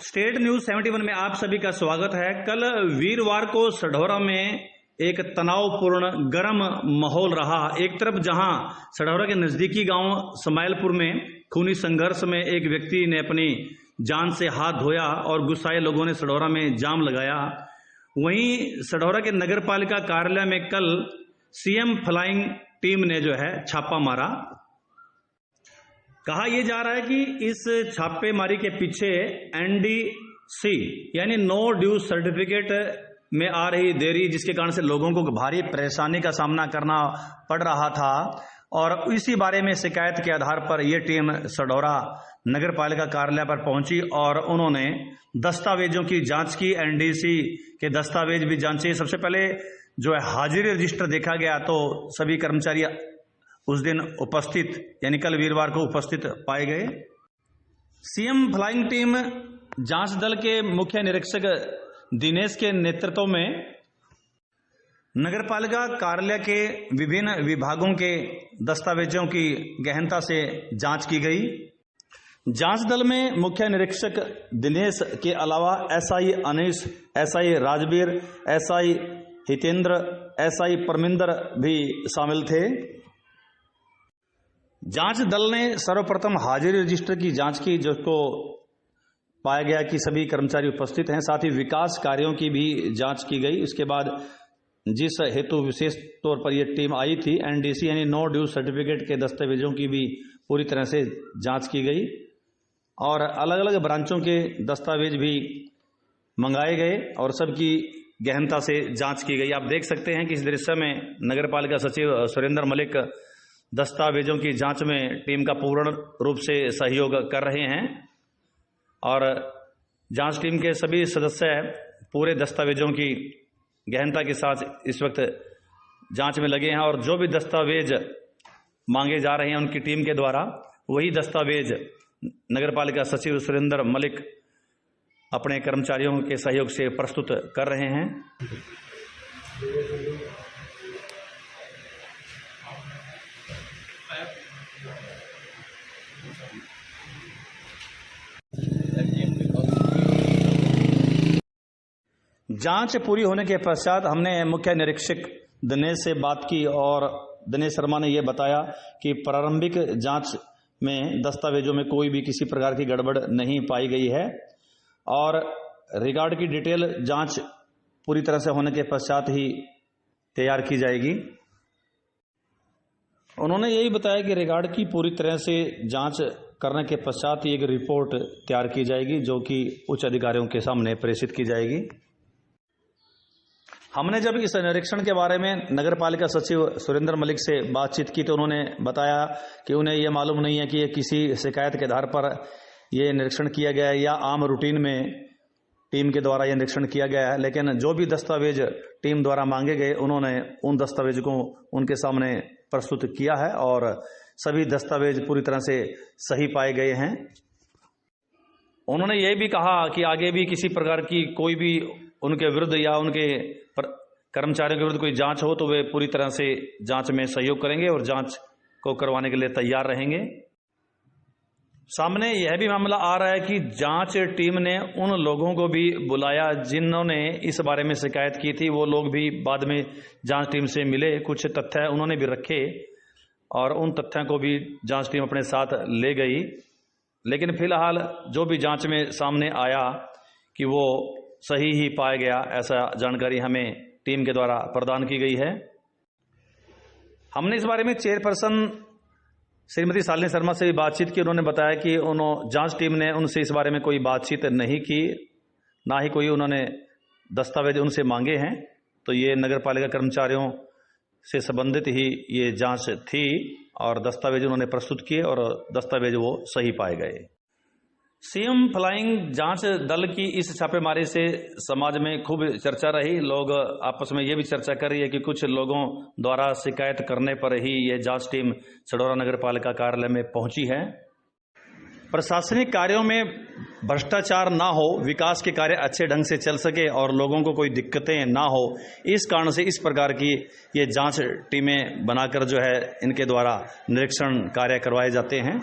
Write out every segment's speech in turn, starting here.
State news 71 में आप सभी का स्वागत है। कल वीरवार को सढौरा में एक तनावपूर्ण गर्म माहौल रहा। एक तरफ जहां सढौरा के नजदीकी गांव समायलपुर में खूनी संघर्ष में एक व्यक्ति ने अपनी जान से हाथ धोया और गुस्साए लोगों ने सढौरा में जाम लगाया, वहीं सढौरा के नगर पालिका कार्यालय में कल सीएम फ्लाइंग टीम ने छापा मारा। कहा यह जा रहा है कि इस छापेमारी के पीछे एनडीसी यानी नो ड्यू सर्टिफिकेट में आ रही देरी, जिसके कारण से लोगों को भारी परेशानी का सामना करना पड़ रहा था, और इसी बारे में शिकायत के आधार पर यह टीम सढौरा नगर पालिका कार्यालय पर पहुंची और उन्होंने दस्तावेजों की जांच की। एनडीसी के दस्तावेज भी जांचे। सबसे पहले हाजिरी रजिस्टर देखा गया तो सभी कर्मचारी उस दिन उपस्थित यानी कल वीरवार को उपस्थित पाए गए। सीएम फ्लाइंग टीम जांच दल के मुख्य निरीक्षक दिनेश के नेतृत्व में नगरपालिका कार्यालय के विभिन्न विभागों के दस्तावेजों की गहनता से जांच की गई। जांच दल में मुख्य निरीक्षक दिनेश के अलावा SI Anish, SI Rajveer, SI Hitendra, SI Parminder भी शामिल थे। जांच दल ने सर्वप्रथम हाजिरी रजिस्टर की जांच की, जिसको पाया गया कि सभी कर्मचारी उपस्थित हैं। साथ ही विकास कार्यों की भी जांच की गई। उसके बाद जिस हेतु विशेष तौर पर यह टीम आई थी, एनडीसी यानी नो ड्यू सर्टिफिकेट के दस्तावेजों की भी पूरी तरह से जांच की गई और अलग अलग ब्रांचों के दस्तावेज भी मंगाए गए और सबकी गहनता से जांच की गई। आप देख सकते हैं कि इस दृश्य में नगरपालिका सचिव सुरेंद्र मलिक दस्तावेजों की जांच में टीम का पूर्ण रूप से सहयोग कर रहे हैं और जांच टीम के सभी सदस्य पूरे दस्तावेजों की गहनता के साथ इस वक्त जांच में लगे हैं और जो भी दस्तावेज मांगे जा रहे हैं उनकी टीम के द्वारा, वही दस्तावेज नगरपालिका सचिव सुरेंद्र मलिक अपने कर्मचारियों के सहयोग से प्रस्तुत कर रहे हैं। जांच पूरी होने के पश्चात हमने मुख्य निरीक्षक दिनेश से बात की और दिनेश शर्मा ने यह बताया कि प्रारंभिक जांच में दस्तावेजों में कोई भी किसी प्रकार की गड़बड़ नहीं पाई गई है और रिकॉर्ड की डिटेल जांच पूरी तरह से होने के पश्चात ही तैयार की जाएगी। उन्होंने यही बताया कि रिकॉर्ड की पूरी तरह से जांच करने के पश्चात ही एक रिपोर्ट तैयार की जाएगी, जो कि उच्च अधिकारियों के सामने प्रेषित की जाएगी। हमने जब इस निरीक्षण के बारे में नगरपालिका सचिव सुरेंद्र मलिक से बातचीत की तो उन्होंने बताया कि उन्हें यह मालूम नहीं है कि ये किसी शिकायत के आधार पर यह निरीक्षण किया गया है या आम रूटीन में टीम के द्वारा यह निरीक्षण किया गया है, लेकिन जो भी दस्तावेज टीम द्वारा मांगे गए उन्होंने उन दस्तावेज को उनके सामने प्रस्तुत किया है और सभी दस्तावेज पूरी तरह से सही पाए गए हैं। उन्होंने यह भी कहा कि आगे भी किसी प्रकार की कोई भी उनके विरुद्ध या उनके कर्मचारियों के विरुद्ध कोई जांच हो तो वे पूरी तरह से जांच में सहयोग करेंगे और जांच को करवाने के लिए तैयार रहेंगे। सामने यह भी मामला आ रहा है कि जांच टीम ने उन लोगों को भी बुलाया जिन्होंने इस बारे में शिकायत की थी। वो लोग भी बाद में जांच टीम से मिले, कुछ तथ्य उन्होंने भी रखे और उन तथ्यों को भी जांच टीम अपने साथ ले गई। लेकिन फिलहाल जो भी जांच में सामने आया कि वो सही ही पाया गया, ऐसा जानकारी हमें टीम के द्वारा प्रदान की गई है। हमने इस बारे में चेयरपर्सन श्रीमती शालिनी शर्मा से भी बातचीत की। उन्होंने बताया कि जांच टीम ने उनसे इस बारे में कोई बातचीत नहीं की, ना ही कोई उन्होंने दस्तावेज उनसे मांगे हैं। तो ये नगरपालिका कर्मचारियों से संबंधित ही ये जांच थी और दस्तावेज उन्होंने प्रस्तुत किए और दस्तावेज वो सही पाए गए। सीएम फ्लाइंग जांच दल की इस छापेमारी से समाज में खूब चर्चा रही। लोग आपस में ये भी चर्चा कर रही है कि कुछ लोगों द्वारा शिकायत करने पर ही ये जांच टीम सढौरा नगर पालिका कार्यालय में पहुंची है। प्रशासनिक कार्यों में भ्रष्टाचार ना हो, विकास के कार्य अच्छे ढंग से चल सके और लोगों को कोई दिक्कतें ना हो, इस कारण से इस प्रकार की ये जांच टीमें बनाकर इनके द्वारा निरीक्षण कार्य करवाए जाते हैं।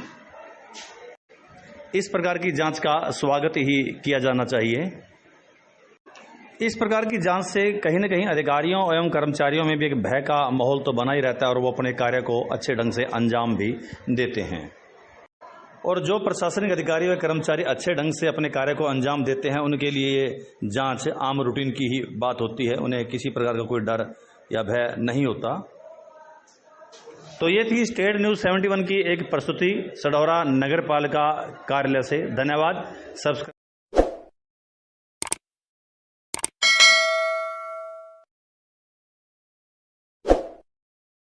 इस प्रकार की जांच का स्वागत ही किया जाना चाहिए। इस प्रकार की जांच से कहीं न कहीं अधिकारियों एवं कर्मचारियों में भी एक भय का माहौल तो बना ही रहता है और वो अपने कार्य को अच्छे ढंग से अंजाम भी देते हैं। और जो प्रशासनिक अधिकारी व कर्मचारी अच्छे ढंग से अपने कार्य को अंजाम देते हैं, उनके लिए ये जांच आम रूटीन की ही बात होती है। उन्हें किसी प्रकार का कोई डर या भय नहीं होता। तो ये थी स्टेट न्यूज़ 71 की एक प्रस्तुति सढौरा नगर पालिका कार्यालय से। धन्यवाद। सब्सक्राइब